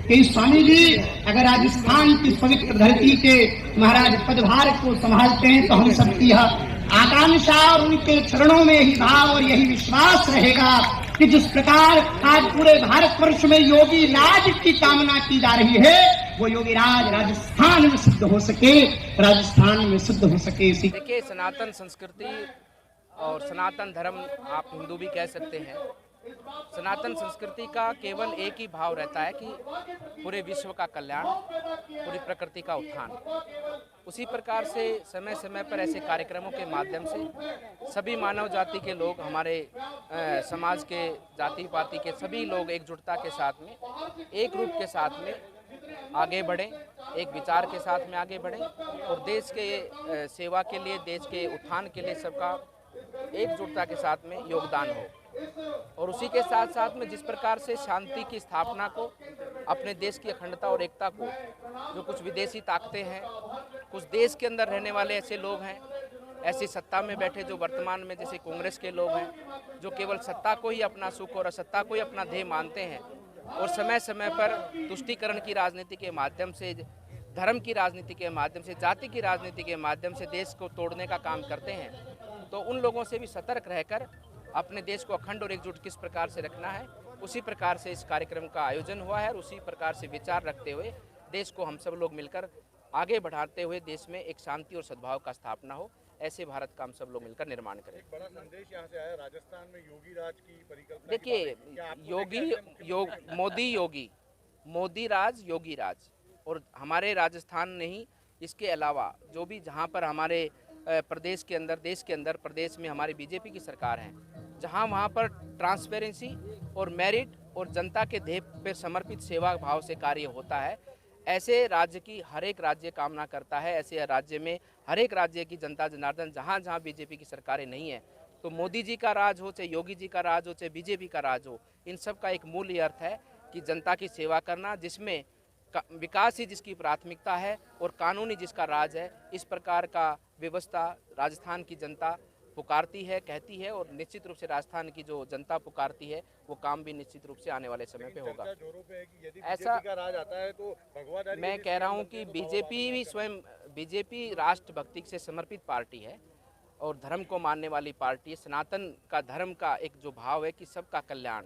कि स्वामी जी अगर राजस्थान की पवित्र धरती के महाराज पदभार को संभालते हैं तो हम सबकी यह आकांक्षा और उनके चरणों में यही भाव और यही विश्वास रहेगा कि जिस प्रकार आज पूरे भारतवर्ष में योगी राज की कामना की जा रही है वो योगी राज राजस्थान में सिद्ध हो सके, राजस्थान में सिद्ध हो सके। देखिए, सनातन संस्कृति और सनातन धर्म आप हिंदू भी कह सकते हैं। सनातन संस्कृति का केवल एक ही भाव रहता है कि पूरे विश्व का कल्याण, पूरी प्रकृति का उत्थान। उसी प्रकार से समय समय पर ऐसे कार्यक्रमों के माध्यम से सभी मानव जाति के लोग, हमारे समाज के जाति पाति के सभी लोग एकजुटता के साथ में, एक रूप के साथ में आगे बढ़ें, एक विचार के साथ में आगे बढ़ें और देश के सेवा के लिए, देश के उत्थान के लिए सबका एकजुटता के साथ में योगदान हो। और उसी के साथ साथ में जिस प्रकार से शांति की स्थापना को, अपने देश की अखंडता और एकता को जो कुछ विदेशी ताकतें हैं, कुछ देश के अंदर रहने वाले ऐसे लोग हैं, ऐसी सत्ता में बैठे जो वर्तमान में जैसे कांग्रेस के लोग हैं, जो केवल सत्ता को ही अपना सुख और असत्ता को ही अपना ध्येय मानते हैं और समय समय पर तुष्टीकरण की राजनीति के माध्यम से, धर्म की राजनीति के माध्यम से, जाति की राजनीति के माध्यम से देश को तोड़ने का काम करते हैं, तो उन लोगों से भी सतर्क रहकर अपने देश को अखंड और एकजुट किस प्रकार से रखना है, उसी प्रकार से इस कार्यक्रम का आयोजन हुआ है और उसी प्रकार से विचार रखते हुए देश को हम सब लोग मिलकर आगे बढ़ाते हुए देश में एक शांति और सद्भाव का स्थापना हो, ऐसे भारत का हम सब लोग मिलकर निर्माण करें। एक बड़ा संदेश यहाँ से आया, राजस्थान में योगी राज की परिकल्पना। देखिए, मोदी राज, योगी राज, और हमारे राजस्थान नहीं, इसके अलावा जो भी जहाँ पर हमारे प्रदेश के अंदर, देश के अंदर, प्रदेश में हमारी बीजेपी की सरकार है, जहाँ वहाँ पर ट्रांसपेरेंसी और मेरिट और जनता के ध्येय पर समर्पित सेवा भाव से कार्य होता है, ऐसे राज्य की हर एक राज्य कामना करता है। ऐसे राज्य में हर एक राज्य की जनता जनार्दन, जहाँ जहाँ बीजेपी की सरकारें नहीं है, तो मोदी जी का राज हो, चाहे योगी जी का राज हो, चाहे बीजेपी का राज हो, इन सब का एक मूल अर्थ है कि जनता की सेवा करना, जिसमें विकास ही जिसकी प्राथमिकता है और कानूनी जिसका राज है। इस प्रकार का व्यवस्था राजस्थान की जनता पुकारती है, कहती है, और निश्चित रूप से राजस्थान की जो जनता पुकारती है वो काम भी निश्चित रूप से आने वाले समय पे होगा। ऐसा का राज आता है तो भगवान, मैं कह रहा हूँ कि बीजेपी भी स्वयं, बीजेपी राष्ट्रभक्ति से समर्पित पार्टी है और धर्म को मानने वाली पार्टी है। सनातन का धर्म का एक जो भाव है कि सबका कल्याण,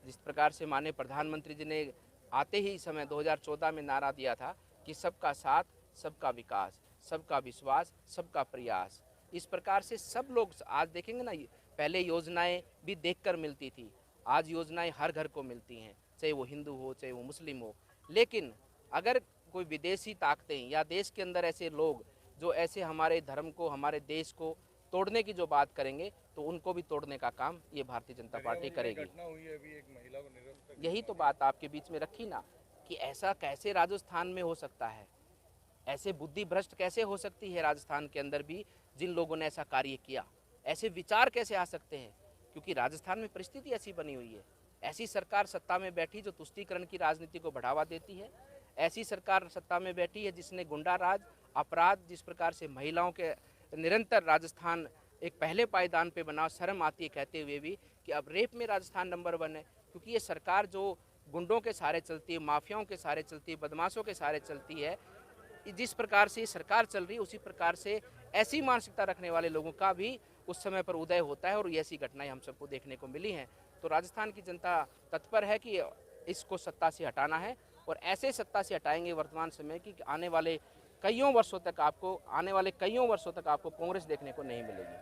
जिस प्रकार से माननीय प्रधानमंत्री जी ने आते ही समय 2014 में नारा दिया था कि सबका साथ, सबका विकास, सबका विश्वास, सबका प्रयास, इस प्रकार से सब लोग आज देखेंगे ना, पहले योजनाएं भी देखकर मिलती थी, आज योजनाएं हर घर को मिलती हैं, चाहे वो हिंदू हो, चाहे वो मुस्लिम हो। लेकिन अगर कोई विदेशी ताकतें या देश के अंदर ऐसे लोग जो ऐसे हमारे धर्म को, हमारे देश को तोड़ने की जो बात करेंगे, तो उनको भी तोड़ने का काम ये भारतीय जनता पार्टी करेगी। यही तो बात आपके बीच में रखी ना कि ऐसा कैसे राजस्थान में हो सकता है, ऐसे बुद्धि भ्रष्ट कैसे हो सकती है राजस्थान के अंदर भी, जिन लोगों ने ऐसा कार्य किया, ऐसे विचार कैसे आ सकते हैं, क्योंकि राजस्थान में परिस्थिति ऐसी बनी हुई है। ऐसी सरकार सत्ता में बैठी जो तुष्टीकरण की राजनीति को बढ़ावा देती है, ऐसी सरकार सत्ता में बैठी है जिसने गुंडा राज, अपराध, जिस प्रकार से महिलाओं के निरंतर राजस्थान एक पहले पायदान पे बना, शर्म आती है कहते हुए भी कि अब रेप में राजस्थान नंबर 1 है, क्योंकि ये सरकार जो गुंडों के सहारे चलती है, माफियाओं के सहारे चलती है, बदमाशों के सहारे चलती है, जिस प्रकार से सरकार चल रही है उसी प्रकार से ऐसी मानसिकता रखने वाले लोगों का भी उस समय पर उदय होता है और ऐसी घटनाएं हम सबको देखने को मिली हैं। तो राजस्थान की जनता तत्पर है कि इसको सत्ता से हटाना है और ऐसे सत्ता से हटाएंगे वर्तमान समय की आने वाले कईयों वर्षों तक आपको कांग्रेस देखने को नहीं मिलेगी।